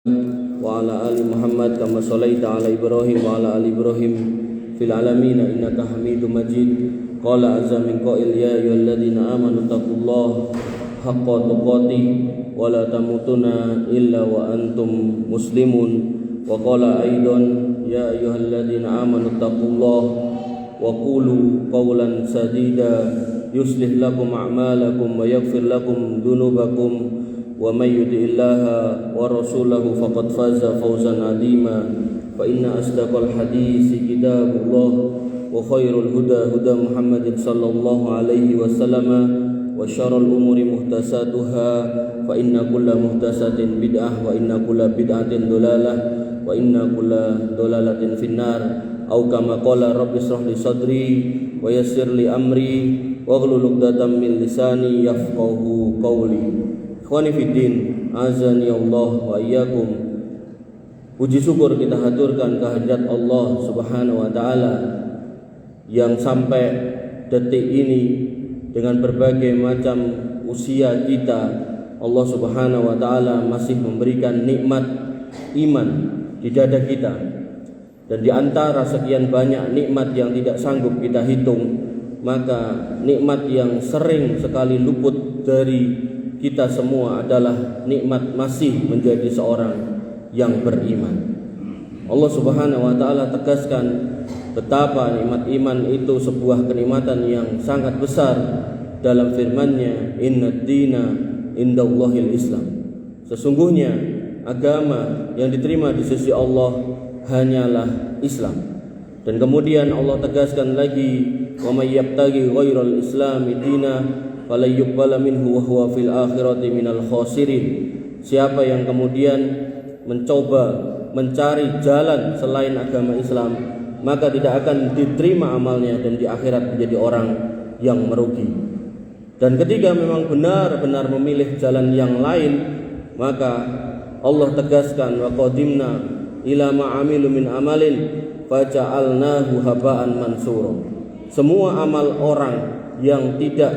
wa ala ali Muhammad kama shalaita ala Ibrahim wa ala ali Ibrahim fil alamin innaka Hamidum Majid. Qala azza min qail ya ayyuhalladzina amanu taqullaha haqqa tuqatih wa la tamutunna illa wa antum muslimun. Wa qala aidan ya ayyuhalladzina amanu taqullaha wa qulu qawlan sadida yuslih lakum a'malakum wa yaghfir lakum dhunubakum wa may yuti'illaha wa rasulahu faqad faza fawzan 'azima. Fa inna asdaqal hadisi kitabullah wa khairul huda huda Muhammadin sallallahu alaihi wasallam wa syarrul umuri muhtasatuha fa inna kulla muhtasatin bid'ah wa inna kulla bid'atin dolalah wa inna kulla dolalatin finnar. Au kama qala rabbi shrah li sadri wa yassir li amri waghlul 'uqdatam min lisani yafqahu qawli. Ikhwani fiddin, azani Allah wa iyyakum. Puji syukur kita haturkan kehadirat Allah Subhanahu wa taala yang sampai detik ini dengan berbagai macam usia kita, Allah Subhanahu wa taala masih memberikan nikmat iman di dada kita. Dan di antara sekian banyak nikmat yang tidak sanggup kita hitung, maka nikmat yang sering sekali luput dari kita semua adalah nikmat masih menjadi seorang yang beriman. Allah Subhanahu wa taala tegaskan betapa nikmat iman itu sebuah kenikmatan yang sangat besar dalam firman-Nya, "Innad dina indallahil Islam." Sesungguhnya agama yang diterima di sisi Allah hanyalah Islam. Dan kemudian Allah tegaskan lagi, "Wa may yabtaghi ghairal islami dina fala yuqbala minhu wa huwa fil akhirati minal khasirin." Siapa yang kemudian mencoba mencari jalan selain agama Islam, maka tidak akan diterima amalnya dan di akhirat menjadi orang yang merugi. Dan ketika memang benar-benar memilih jalan yang lain, maka Allah tegaskan, "Wa qadimna ila ma amilu min amalin faja'alnahu haba'an mansura." Semua amal orang yang tidak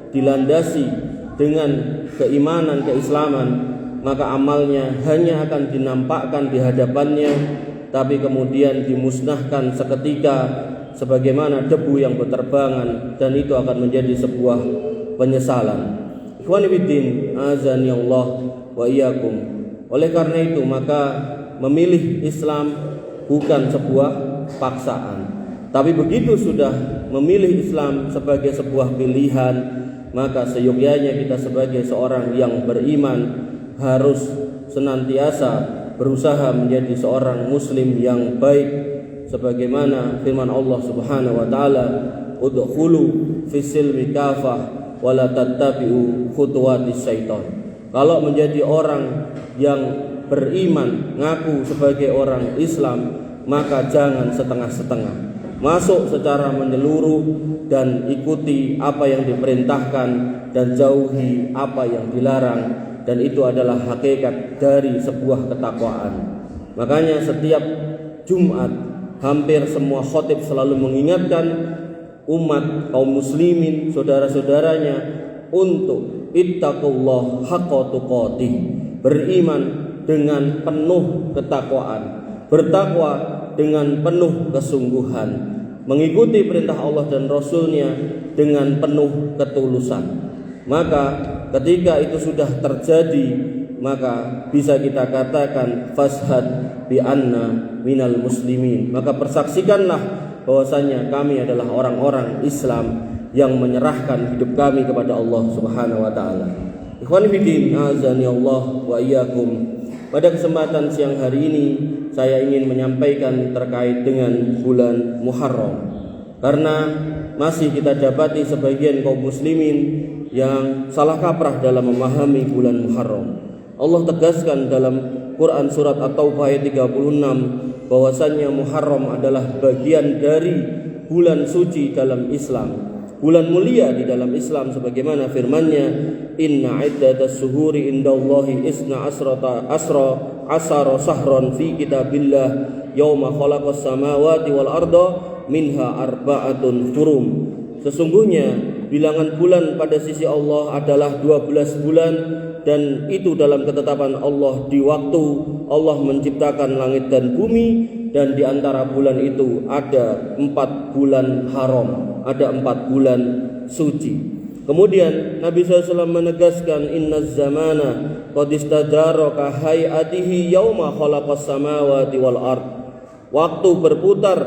dilandasi dengan keimanan, keislaman, maka amalnya hanya akan dinampakkan di hadapannya, tapi kemudian dimusnahkan seketika sebagaimana debu yang berterbangan, dan itu akan menjadi sebuah penyesalan. Ikhwani fiddin, azani Allah wa iyyakum. Oleh karena itu, maka memilih Islam bukan sebuah paksaan, tapi begitu sudah memilih Islam sebagai sebuah pilihan, maka seyogyanya kita sebagai seorang yang beriman harus senantiasa berusaha menjadi seorang muslim yang baik, sebagaimana firman Allah Subhanahu wa taala, "Udkhulu fis silmi kafah wa la tattabi'u khutuwatis syaitan." Kalau menjadi orang yang beriman, ngaku sebagai orang Islam, maka jangan setengah-setengah. Masuk secara menyeluruh dan ikuti apa yang diperintahkan dan jauhi apa yang dilarang, dan itu adalah hakikat dari sebuah ketakwaan. Makanya setiap Jumat hampir semua khatib selalu mengingatkan umat kaum muslimin, saudara-saudaranya, untuk ittaqullah haqqa tuqatih, beriman dengan penuh ketakwaan, bertakwa dengan penuh kesungguhan, mengikuti perintah Allah dan Rasul-Nya dengan penuh ketulusan. Maka ketika itu sudah terjadi, maka bisa kita katakan fashhad bi anna minal muslimin, maka persaksikanlah bahwasanya kami adalah orang-orang Islam yang menyerahkan hidup kami kepada Allah Subhanahu wa taala. Ikhwani fiddin, azani Allah wa iyyakum. Pada kesempatan siang hari ini saya ingin menyampaikan terkait dengan bulan Muharram, karena masih kita dapati sebagian kaum muslimin yang salah kaprah dalam memahami bulan Muharram. Allah tegaskan dalam Quran surat At-Taubah ayat 36 bahwasannya Muharram adalah bagian dari bulan suci dalam Islam, bulan mulia di dalam Islam, sebagaimana firman-Nya, "Inna iddatas suhuri indallahi isna asara sahran fi kitabillah yauma khalaqas samawati wal arda minha arba'atun hurum." Sesungguhnya bilangan bulan pada sisi Allah adalah 12 bulan dan itu dalam ketetapan Allah di waktu Allah menciptakan langit dan bumi, dan di antara bulan itu ada 4 bulan haram, ada 4 bulan suci. Kemudian Nabi SAW menegaskan, inna zamana qad istadara ka hayatihi yauma khalaqas samawati wal ard. Waktu berputar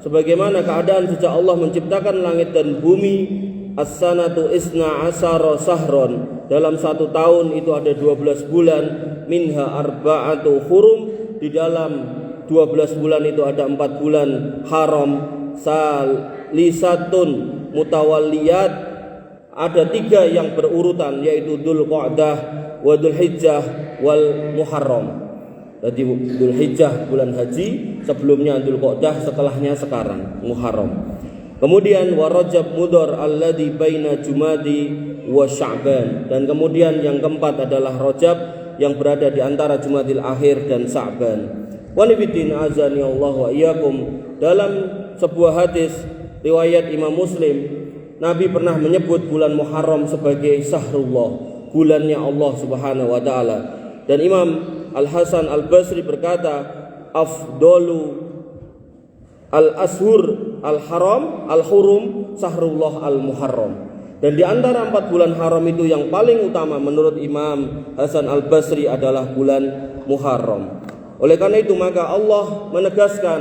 sebagaimana keadaan sejak Allah menciptakan langit dan bumi. As-sanatu isna asara sahron, dalam 1 tahun itu ada 12 bulan. Minha arba'atu hurum, di dalam 12 bulan itu ada 4 bulan haram. Salisatun mutawalliyat, ada 3 yang berurutan, yaitu Dzulqa'dah wa Dzulhijjah wal Muharram. Jadi Dzulhijjah bulan haji, sebelumnya Dzulqa'dah, setelahnya sekarang Muharram. Kemudian wa Rajab Mudhar alladzi baina Jumadi wa Sya'ban, dan kemudian yang keempat adalah Rajab yang berada di antara Jumadil Akhir dan Sya'ban. Wa nabiyyin azani Allah wa iyyakum, dalam sebuah hadis riwayat Imam Muslim, Nabi pernah menyebut bulan Muharram sebagai Sahrullah, bulannya Allah Subhanahu wa taala. Dan Imam Al-Hasan Al-Basri berkata, afdalu al-ashur al-haram al-hurum sahrullah al-muharram. Dan di antara 4 bulan haram itu yang paling utama menurut Imam Hasan Al-Basri adalah bulan Muharram. Oleh karena itu maka Allah menegaskan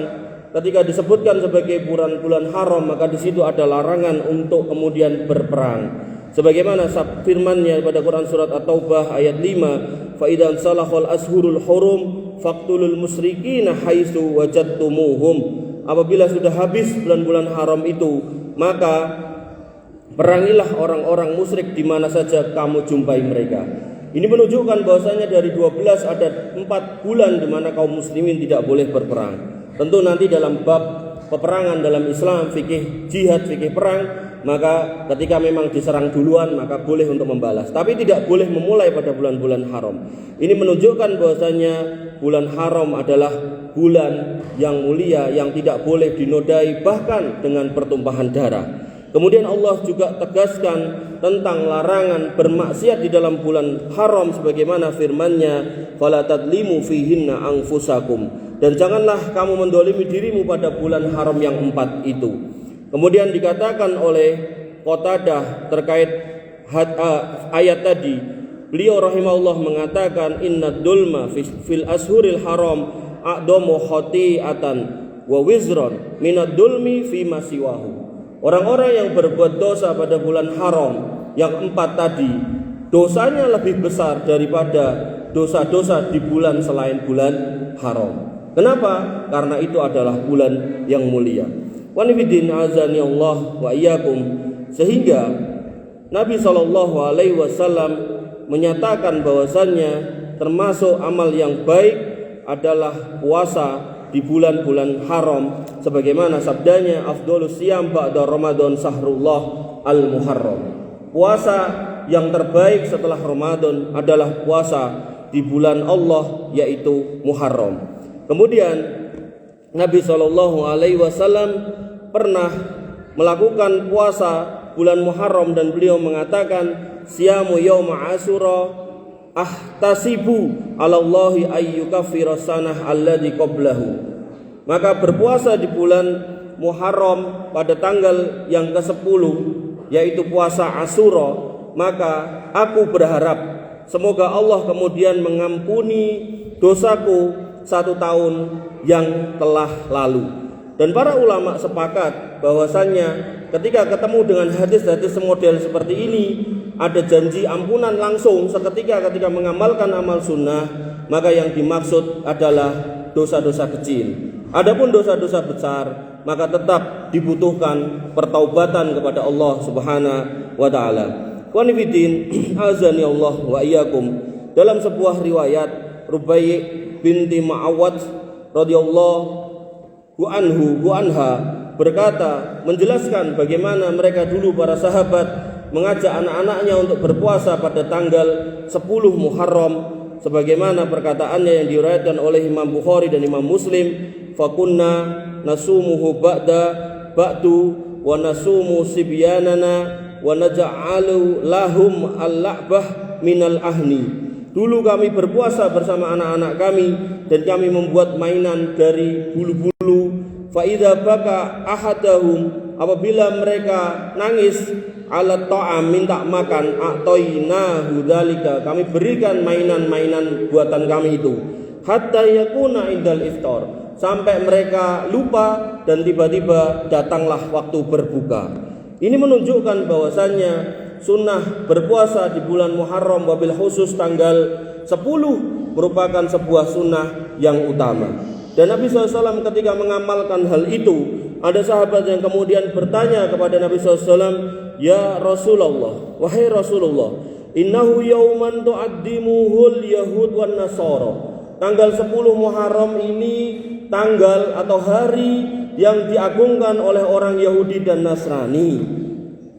ketika disebutkan sebagai bulan-bulan haram, maka di situ ada larangan untuk kemudian berperang. Sebagaimana firman-Nya pada Quran surat At-Taubah ayat 5, fa idzan salahal ashurul hurum faqtulul musyrikina haitsu wajadtumuhum. Apabila sudah habis bulan-bulan haram itu, maka perangilah orang-orang musyrik di mana saja kamu jumpai mereka. Ini menunjukkan bahwasanya dari 12 ada 4 bulan di mana kaum muslimin tidak boleh berperang. Tentu nanti dalam bab peperangan dalam Islam, fikih jihad, fikih perang, maka ketika memang diserang duluan maka boleh untuk membalas, tapi tidak boleh memulai pada bulan-bulan haram. Ini menunjukkan bahwasanya bulan haram adalah bulan yang mulia yang tidak boleh dinodai bahkan dengan pertumpahan darah. Kemudian Allah juga tegaskan tentang larangan bermaksiat di dalam bulan haram sebagaimana firman-Nya, fala tadlimu fihinna anfusakum, dan janganlah kamu mendolimi dirimu pada bulan haram yang 4 itu. Kemudian dikatakan oleh Qatadah terkait ayat tadi, beliau rahimahullah mengatakan, inna dulma fil ashuril haram a'damu khati'atan wa wizran minad dulmi fi masiwahu. Orang-orang yang berbuat dosa pada bulan haram yang 4 tadi, dosanya lebih besar daripada dosa-dosa di bulan selain bulan haram. Kenapa? Karena itu adalah bulan yang mulia. Wa nabiyyin azani Allah wa iyyakum, sehingga Nabi SAW menyatakan bahwasannya termasuk amal yang baik adalah puasa di bulan-bulan haram, sebagaimana sabdanya, afdhalus siyam ba'da Ramadan sahrullah al-muharram. Puasa yang terbaik setelah Ramadan adalah puasa di bulan Allah, yaitu Muharram. Kemudian Nabi SAW pernah melakukan puasa bulan Muharram dan beliau mengatakan, siyamu yauma asyura ahtasibu 'alallahi ayyukaffira sanah alladzi qablahu. Maka berpuasa di bulan Muharram pada tanggal yang ke-10, yaitu puasa Asyura, maka aku berharap semoga Allah kemudian mengampuni dosaku 1 tahun yang telah lalu. Dan para ulama sepakat bahwasannya ketika ketemu dengan hadis-hadis model seperti ini, ada janji ampunan langsung seketika ketika mengamalkan amal sunnah, maka yang dimaksud adalah dosa-dosa kecil. Adapun dosa-dosa besar, maka tetap dibutuhkan pertaubatan kepada Allah Subhanahu wa taala. Wa nifidin azani Allah wa iyyakum. Dalam sebuah riwayat, Rubai' binti Ma'awad radhiyallahu anha berkata, menjelaskan bagaimana mereka dulu para sahabat mengajak anak-anaknya untuk berpuasa pada tanggal 10 Muharram, sebagaimana perkataannya yang diriwayatkan oleh Imam Bukhari dan Imam Muslim, fakunna nasumuhu ba'du wa nasumu sibyanana wa naj'alu lahum al-la'bah minal ahni. Dulu kami berpuasa bersama anak-anak kami dan kami membuat mainan dari bulu-bulu. Fa idza baka ahadahum, apabila mereka nangis ala ta'am, minta makan, a'tainahu dzalika, kami berikan mainan-mainan buatan kami itu. Hatta yakuna indal iftar, sampai mereka lupa dan tiba-tiba datanglah waktu berbuka. Ini menunjukkan bahwasannya sunnah berpuasa di bulan Muharram, wabil khusus tanggal 10, merupakan sebuah sunnah yang utama. Dan Nabi SAW ketika mengamalkan hal itu, ada sahabat yang kemudian bertanya kepada Nabi SAW, ya Rasulullah, wahai Rasulullah, innahu yauman tu'addimuhul yahud wan nasara. Tanggal 10 Muharram ini tanggal atau hari yang diagungkan oleh orang Yahudi dan Nasrani.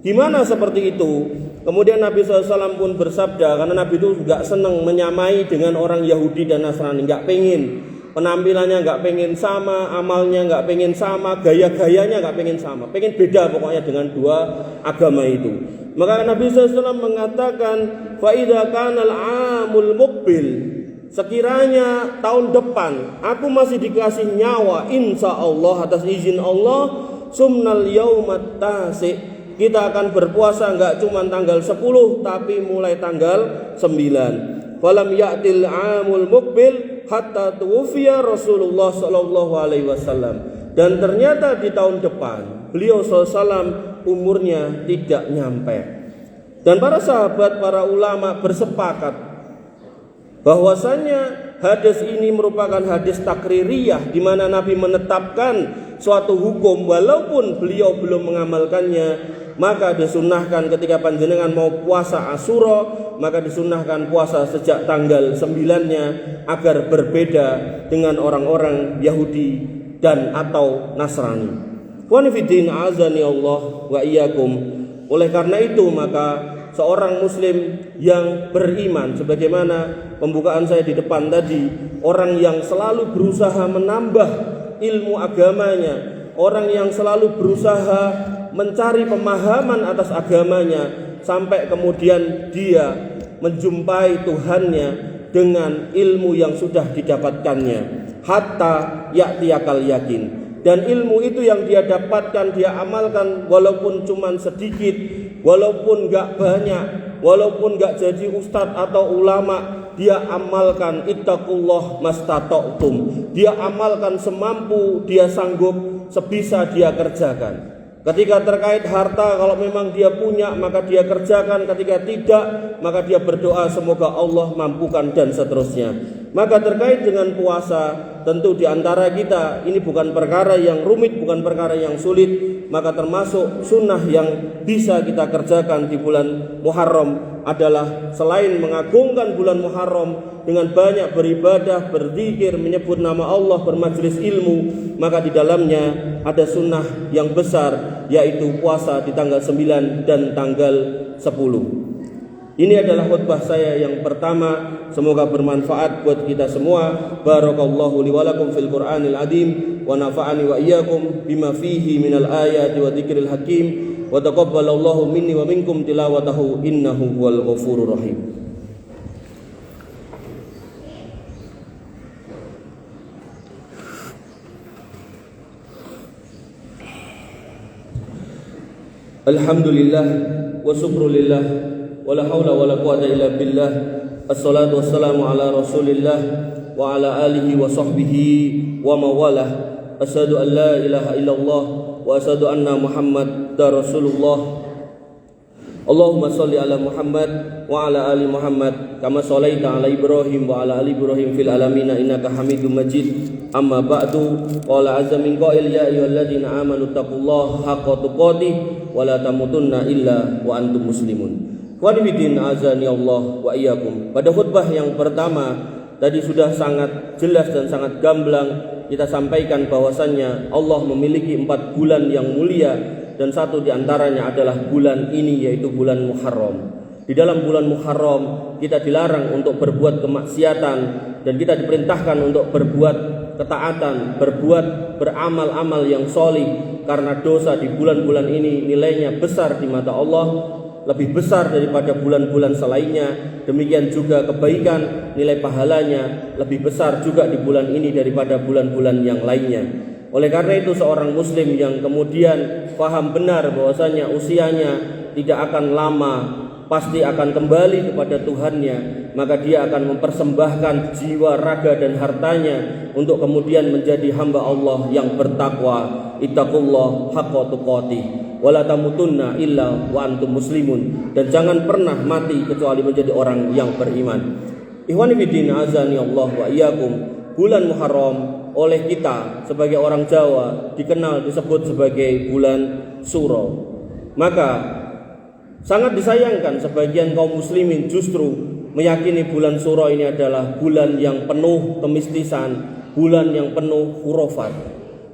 Gimana seperti itu? Kemudian Nabi SAW pun bersabda, karena Nabi itu gak senang menyamai dengan orang Yahudi dan Nasrani, gak pengen penampilannya, gak pengen sama, amalnya gak pengen sama, gaya-gayanya gak pengen sama, pengen beda pokoknya dengan dua agama itu. Maka Nabi SAW mengatakan, fa'idha kanal amul muqbil, sekiranya tahun depan aku masih dikasih nyawa, insya Allah atas izin Allah, sumnal yaumat tasi, kita akan berpuasa enggak cuma tanggal 10 tapi mulai tanggal 9. Falam ya'til amul muqbil hatta tuwfiya Rasulullah sallallahu alaihi wasallam. Dan ternyata di tahun depan beliau SAW umurnya tidak nyampe. Dan para sahabat, para ulama bersepakat bahwasanya hadis ini merupakan hadis takririyah, di mana Nabi menetapkan suatu hukum walaupun beliau belum mengamalkannya. Maka disunnahkan ketika panjenengan mau puasa Asyura, maka disunnahkan puasa sejak tanggal 9-nya agar berbeda dengan orang-orang Yahudi dan atau Nasrani. Wa nafidin azani Allah wa iyyakum. Oleh karena itu maka seorang muslim yang beriman, sebagaimana pembukaan saya di depan tadi, orang yang selalu berusaha menambah ilmu agamanya, orang yang selalu berusaha mencari pemahaman atas agamanya, sampai kemudian dia menjumpai Tuhannya dengan ilmu yang sudah didapatkannya, hatta ya'tiyakal yakin. Dan ilmu itu yang dia dapatkan, dia amalkan walaupun cuma sedikit, walaupun gak banyak, walaupun gak jadi ustadz atau ulama, dia amalkan ittaqullah mastata'tum. Dia amalkan semampu dia sanggup, sebisa dia kerjakan. Ketika terkait harta, kalau memang dia punya maka dia kerjakan, ketika tidak maka dia berdoa semoga Allah mampukan dan seterusnya. Maka terkait dengan puasa, tentu di antara kita ini bukan perkara yang rumit, bukan perkara yang sulit. Maka termasuk sunnah yang bisa kita kerjakan di bulan Muharram adalah selain mengagungkan bulan Muharram dengan banyak beribadah, berzikir, menyebut nama Allah, bermajlis ilmu, maka di dalamnya ada sunnah yang besar, yaitu puasa di tanggal 9 dan tanggal 10. Ini adalah khutbah saya yang pertama. Semoga bermanfaat buat kita semua. Barakallahu li wa lakum fil Qur'anil azim wa nafa'ani wa iyyakum bima fihi minal ayati wa dzikril hakim wa taqabbalallahu minni wa minkum tilawatahu innahu huwal ghafurur rahim. Alhamdulillah wa syukrulillah wala haula wala quwata illa billah. Assalatu wassalamu ala Rasulillah wa ala alihi wa sahbihi wa mawalah. Asyhadu an la ilaha illallah wa asyhadu anna Muhammadar Rasulullah. Allahumma shalli ala Muhammad wa ala ali Muhammad kama shallaita ala Ibrahim wa ala ali Ibrahim fil alamin innaka Hamidum Majid. Amma ba'du, qala azza min qail ya ayyuhalladzina amanu taqullaha haqqa tuqatih wa la tamutunna illa wa antum muslimun. Wadibidin azani Allah wa iyyakum. Pada khutbah yang pertama tadi sudah sangat jelas dan sangat gamblang kita sampaikan bahwasannya Allah memiliki 4 bulan yang mulia, dan satu di antaranya adalah bulan ini, yaitu bulan Muharram. Di dalam bulan Muharram kita dilarang untuk berbuat kemaksiatan dan kita diperintahkan untuk berbuat ketaatan, beramal-amal yang sholih, karena dosa di bulan-bulan ini nilainya besar di mata Allah. lebih besar daripada bulan-bulan selainnya. Demikian juga kebaikan, nilai pahalanya lebih besar juga di bulan ini daripada bulan-bulan yang lainnya. Oleh karena itu seorang muslim yang kemudian paham benar bahwasanya usianya tidak akan lama, pasti akan kembali kepada Tuhannya, maka dia akan mempersembahkan jiwa, raga dan hartanya untuk kemudian menjadi hamba Allah yang bertakwa. Ittaqullah haqqa tuqatih wala tamutunna illa wa antum muslimun, dan jangan pernah mati kecuali menjadi orang yang beriman. Ikhwani fiddin azani Allah wa iyyakum, bulan Muharram oleh kita sebagai orang Jawa disebut sebagai bulan Suro. Maka sangat disayangkan sebagian kaum muslimin justru meyakini bulan Suro ini adalah bulan yang penuh kemistisan, bulan yang penuh khurafat.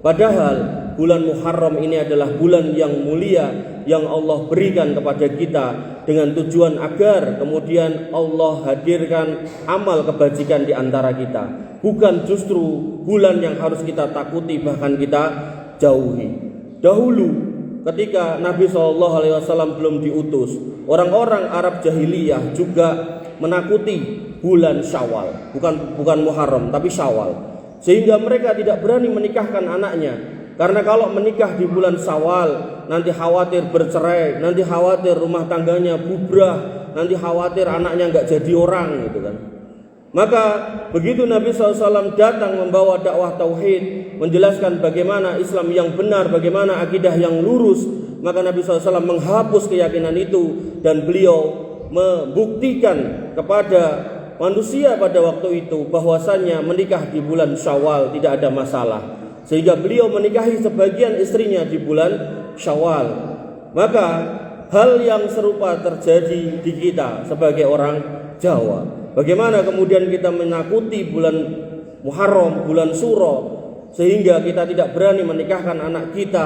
Padahal bulan Muharram ini adalah bulan yang mulia yang Allah berikan kepada kita dengan tujuan agar kemudian Allah hadirkan amal kebajikan di antara kita. Bukan justru bulan yang harus kita takuti, bahkan kita jauhi. Dahulu ketika Nabi SAW belum diutus, orang-orang Arab jahiliyah juga menakuti bulan Syawal, bukan Muharram tapi Syawal, sehingga mereka tidak berani menikahkan anaknya, karena kalau menikah di bulan Syawal nanti khawatir bercerai, nanti khawatir rumah tangganya bubrah, nanti khawatir anaknya nggak jadi orang gitu kan. Maka begitu Nabi SAW datang membawa dakwah tauhid, menjelaskan bagaimana Islam yang benar, bagaimana akidah yang lurus, maka Nabi SAW menghapus keyakinan itu dan beliau membuktikan kepada manusia pada waktu itu bahwasannya menikah di bulan Syawal tidak ada masalah, sehingga beliau menikahi sebagian istrinya di bulan Syawal. Maka hal yang serupa terjadi di kita sebagai orang Jawa. Bagaimana kemudian kita menakuti bulan Muharram, bulan Suro, sehingga kita tidak berani menikahkan anak kita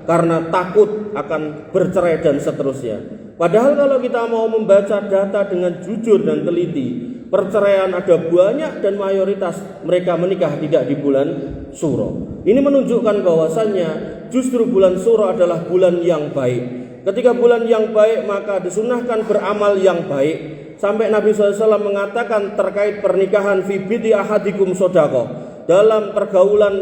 karena takut akan bercerai dan seterusnya. Padahal kalau kita mau membaca data dengan jujur dan teliti, perceraian ada banyak dan mayoritas mereka menikah tidak di bulan Suro. Ini menunjukkan bahwasannya justru bulan Suro adalah bulan yang baik. Ketika bulan yang baik maka disunahkan beramal yang baik. Sampai Nabi SAW mengatakan terkait pernikahan, fi bidi ahadikum sodaqah, dalam pergaulan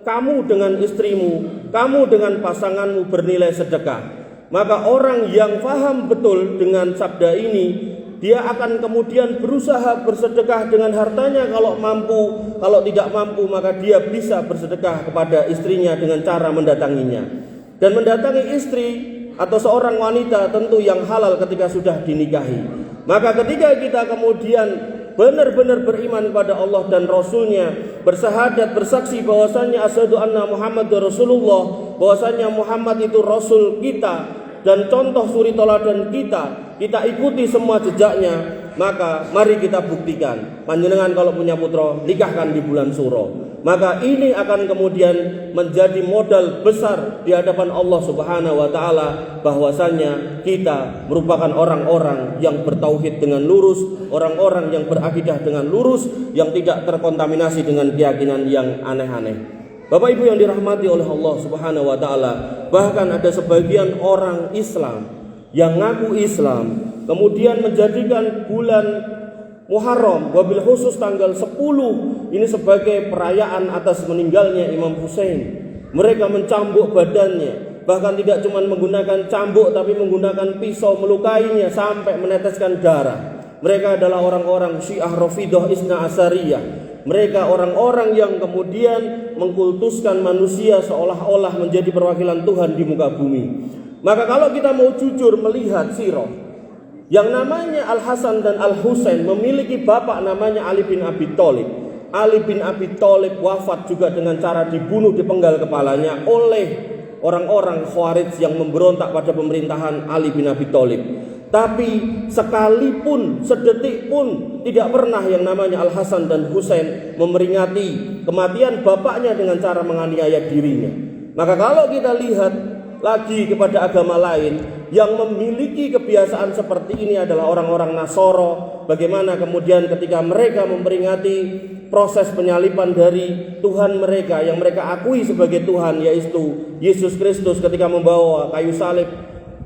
kamu dengan istrimu, kamu dengan pasanganmu bernilai sedekah. Maka orang yang paham betul dengan sabda ini, dia akan kemudian berusaha bersedekah dengan hartanya kalau mampu. Kalau tidak mampu maka dia bisa bersedekah kepada istrinya dengan cara mendatanginya. Dan mendatangi istri atau seorang wanita tentu yang halal ketika sudah dinikahi. Maka ketika kita kemudian benar-benar beriman kepada Allah dan Rasulnya, bersahadat, bersaksi bahwasanya asyhadu anna Muhammadur Rasulullah, bahwasanya Muhammad itu Rasul kita dan contoh suri teladan kita ikuti semua jejaknya, maka mari kita buktikan. Panjenengan kalau punya putra, nikahkan di bulan Suro. Maka ini akan kemudian menjadi modal besar di hadapan Allah Subhanahu wa taala bahwasanya kita merupakan orang-orang yang bertauhid dengan lurus, orang-orang yang berakidah dengan lurus, yang tidak terkontaminasi dengan keyakinan yang aneh-aneh. Bapak Ibu yang dirahmati oleh Allah Subhanahu wa taala, bahkan ada sebagian orang Islam yang ngaku Islam kemudian menjadikan bulan Muharram, wabil khusus tanggal 10 ini sebagai perayaan atas meninggalnya Imam Husain. Mereka mencambuk badannya, bahkan tidak cuma menggunakan cambuk tapi menggunakan pisau melukainya sampai meneteskan darah. Mereka adalah orang-orang Syiah Rafidah Isna Asariyah. Mereka orang-orang yang kemudian mengkultuskan manusia seolah-olah menjadi perwakilan Tuhan di muka bumi. Maka kalau kita mau jujur melihat sirah, yang namanya Al-Hasan dan Al-Husain memiliki bapak namanya Ali bin Abi Thalib. Ali bin Abi Thalib wafat juga dengan cara dibunuh, dipenggal kepalanya oleh orang-orang Khawarij yang memberontak pada pemerintahan Ali bin Abi Thalib. Tapi sekalipun sedetik pun tidak pernah yang namanya Al-Hasan dan Husain memeringati kematian bapaknya dengan cara menganiaya dirinya. Maka kalau kita lihat lagi kepada agama lain yang memiliki kebiasaan seperti ini adalah orang-orang Nasoro. Bagaimana kemudian ketika mereka memperingati proses penyaliban dari Tuhan mereka yang mereka akui sebagai Tuhan, yaitu Yesus Kristus, ketika membawa kayu salib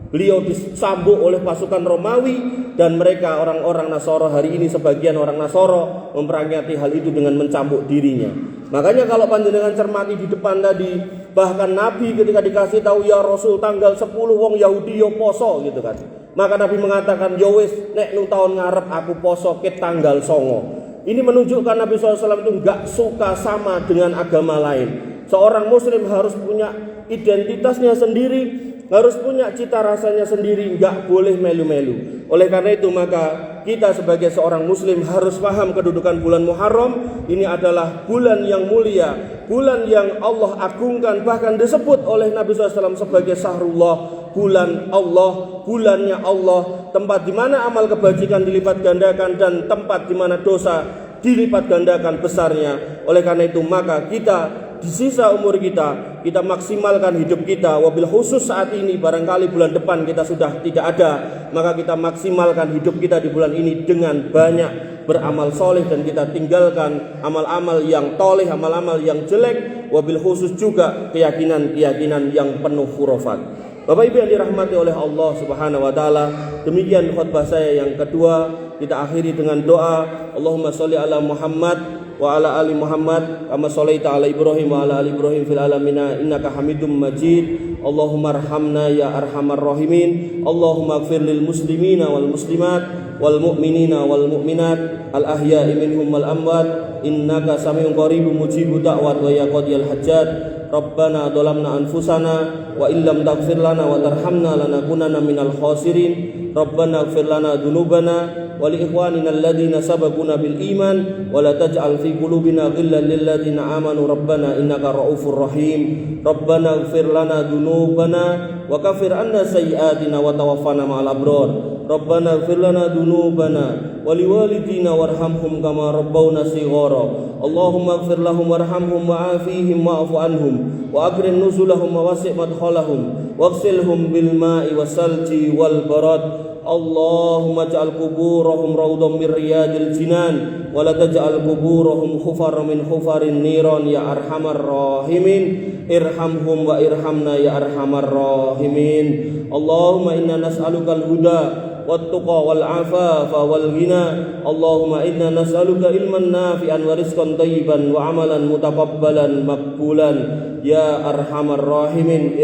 Beliau disambut oleh pasukan Romawi dan mereka orang-orang Nasoro hari ini, sebagian orang Nasoro memperingati hal itu dengan mencambuk dirinya. Makanya kalau panjenengan cermati di depan tadi, bahkan Nabi ketika dikasih tahu ya Rasul tanggal 10 wong Yahudi yo poso gitu kan. Maka Nabi mengatakan ya wis nek nu tahun ngarep aku poso ke tanggal 9. Ini menunjukkan Nabi SAW itu enggak suka sama dengan agama lain. Seorang muslim harus punya identitasnya sendiri, harus punya cita rasanya sendiri, enggak boleh melu-melu. Oleh karena itu maka kita sebagai seorang muslim harus paham kedudukan bulan Muharram. Ini adalah bulan yang mulia, bulan yang Allah agungkan, bahkan disebut oleh Nabi SAW sebagai Syahrullah, bulan Allah, bulannya Allah, tempat di mana amal kebajikan dilipat gandakan dan tempat di mana dosa dilipat gandakan besarnya. Oleh karena itu maka kita di sisa umur kita maksimalkan hidup kita. Wabil khusus saat ini, barangkali bulan depan kita sudah tidak ada, maka kita maksimalkan hidup kita di bulan ini dengan banyak beramal soleh dan kita tinggalkan amal-amal yang toleh, amal-amal yang jelek. Wabil khusus juga keyakinan-keyakinan yang penuh khurafat. Bapak Ibu yang dirahmati oleh Allah Subhanahu wa taala, demikian khutbah saya yang kedua. Kita akhiri dengan doa. Allahumma sholli ala Muhammad wa ala ali Muhammad kama sholaita ala Ibrahim wa ala ali Ibrahim fil alamin innaka Hamidum Majid. Allahumma arhamna ya arhamar rahimin. Allahumma ighfir lil muslimina wal muslimat wal mu'minina wal mu'minat al ahya'i minhum wal amwat innaka sami'un qaribun mujibud da'wat wa ya qadiyal hajat. Rabbana dhalamna anfusana wa illam taghfir lana wa tarhamna lanakunanna minal khasirin. Rabbana ighfir lana dzunubana wa li ikhwanina alladhina sabaquna bil iman wa la taj'al fi qulubina ghillan lil ladzina amanu rabbana innaka raufur rahim. Rabbana ighfir lana dzunubana wa kaffir anna sayyi'atina wa tawaffana ma'al abrar. Rabbana ighfir lana dzunubana wa liwalidina warhamhum kama rabbawna shighara. Allahumma ighfir lahum warhamhum wa'afihim wa'fu anhum wa akrim nuzulahum wa wasi' madkhalahum waghsilhum bil ma'i wasalji wal barad. Allahumma ij'al quburahum rawdan min riyadil jinan wa la taj'al quburahum khufaran min khufarin niran ya arhamar rahimin. Irhamhum wa irhamna ya arhamar rahimin. Allahumma inna nas'alukal huda والتقى والعفاف والغنى اللهم إنا نسألك علما نافعا ورزقا طيبا وعملا متقبلا مقبولا يا أرحم الراحمين.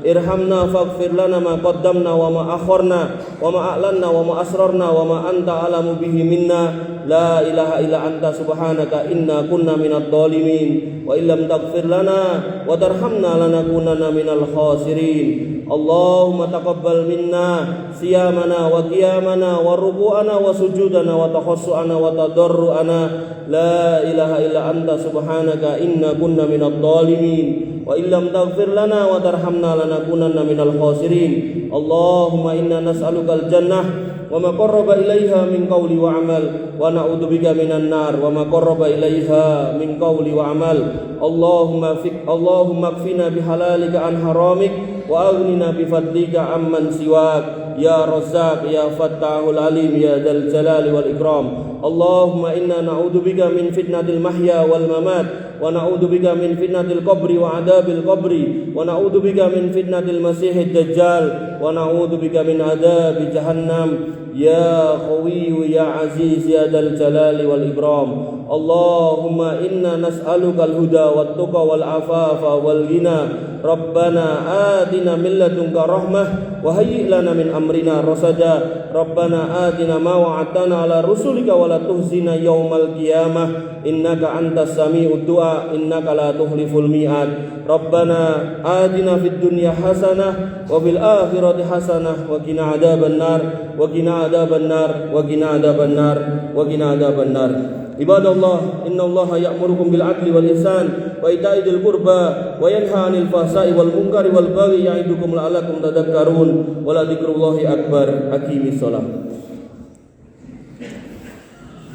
ارحمنا فاغفر لنا ما قدمنا وما أخرنا وما أعلنا وما أسررنا وما أنت أعلم به منا لا إله إلا أنت سبحانك إنا كنا من الظالمين وإن لم تغفر لنا وترحمنا لنكونن من الخاسرين. اللهم تقبل منا صيامنا وقيامنا وركوعنا وسجودنا وتخشعنا وتضرعنا لا إله إلا أنت سبحانك إنا كنا من الظالمين وإن لم تغفر لنا وترحمنا لنكونن من الخاسرين. اللهم إنا نسألك الجنة وما قرب إليها من قول وعمل ونعوذ بك من النار وما قرب إليها من قول وعمل. اللهم اكفنا بحلالك عن حرامك وأغننا بفضلك عمن سواك يا رزاق يا فتاح العليم يا ذا الجلال والإكرام. اللهم إنا نعوذ بك من فتنة المحيا والممات ونعوذ بك من فتنة القبر وعذاب القبر ونعوذ بك من فتنة المسيح الدجال ونعوذ بك من عذاب جهنم يا قوي يا عزيز يا ذا الجلال والإكرام. اللهم إنا نسألك الهدى والتقى والعفاف والغنى. ربنا آتنا من لدنك رحمة وهيئ لنا من أمرنا رشدا. ربنا آتنا ما وعدتنا على رسلك ولا تخزنا يوم القيامة إنك أنت السميع الدعاء إنك لا تخلف الميعاد. ربنا آتنا في الدنيا حسنة وفي الآخرة حسنة وقنا عذاب النار وقنا عذاب النار وقنا عذاب النار وقنا عذاب النار. عباد الله إن الله يأمركم بالعدل والإحسان وإيتاء ذي القربى وينهى عن الفحشاء والمنكر والبغي يعظكم لعلكم تذكرون ولذكر الله أكبر. أقيموا الصلاة.